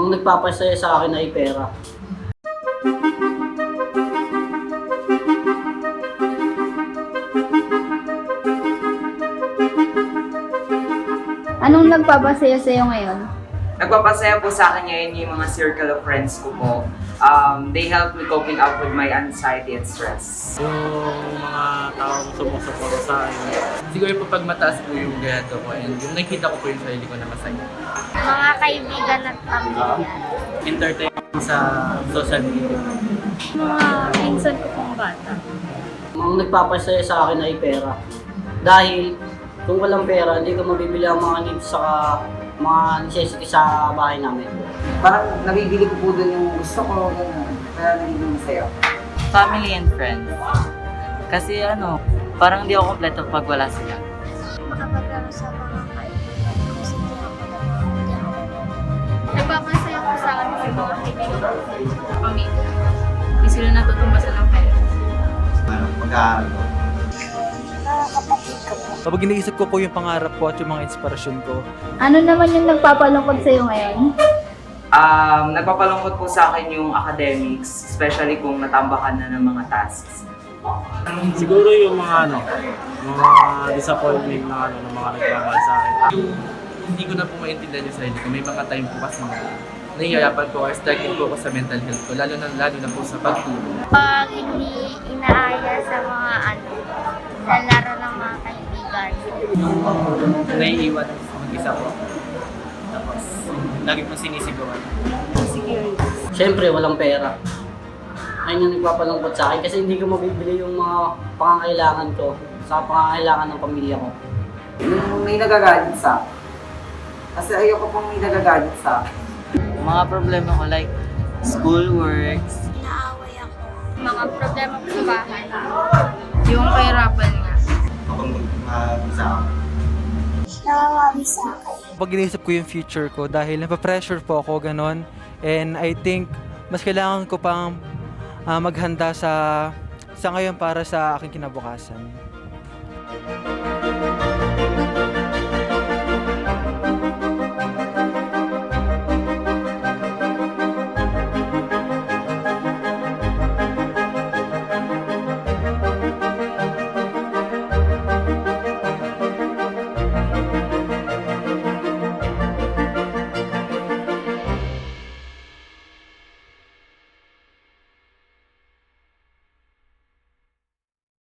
Ang nagpapasaya sa akin ay pera. Anong nagpapasaya sa'yo ngayon? Nagpapasaya po sa akin ngayon yung mga circle of friends ko po. They help me coping up with my anxiety and stress. Yung mga taong sumusuporta sa akin. Siguro po pag mataas po yung grado ko and yung nakikita ko po yung sarili ko na masaya. Mga kaibigan at pamilya. Entertainment sa social media. Mga pinsan ko pong bata. Ang nagpapasaya sa akin ay pera. Dahil kung walang pera, hindi ko mabibili ang mga needs sa mga necessity sa bahay namin. Parang nabibili ko po doon yung gusto ko, gano'n. Kaya nagiging masaya. Family and friends. Kasi parang hindi ako kompleto pag wala sila. Makapaglaro sa mga kaibigan ko. Kasi hindi ako nagpapasaya ko sa akin yung mga kaibigan ko. Pamilya. Hindi sila natutumbasan ng pera. Mag-aaral ko. Kapag iniisip ko po yung pangarap ko at yung mga inspirasyon ko, Ano naman yung nagpapalungkot sa'yo ngayon? Nagpapalungkot po sa akin yung academics, especially kung natambakan na ng mga tasks. Siguro yung mga mga disappointment na ng mga nagmamahal sa akin. Yung hindi ko na po maintindihan yung sarili ko. May mga time po kasi na nahihirapan po or struggling po ako sa mental health ko, lalo na po sa pagtulog. Pag hindi inaaya sa mga lalaro ng mga kaibigan. Naiiwan mag-isa ko. Tapos, lagi pong sinisigawan. Siyempre, walang pera. Ayun yung nagpapalungkot sa akin kasi hindi ko mabibili yung mga pangangailangan ko sa pangangailangan ng pamilya ko. Yung may nagagalit sa akin. Kasi ayoko pong may nagagalit sa akin. Mga problema ko like school works. Inaaway ako. Mga problema ko sa bahay. Yung kahirapan nga. Kapag mag-isa ako. Nangangawi sa akin. kapag iniisip ko yung future ko dahil napapressure po ako ganon, and I think mas kailangan ko pang maghanda sa ngayon para sa aking kinabukasan.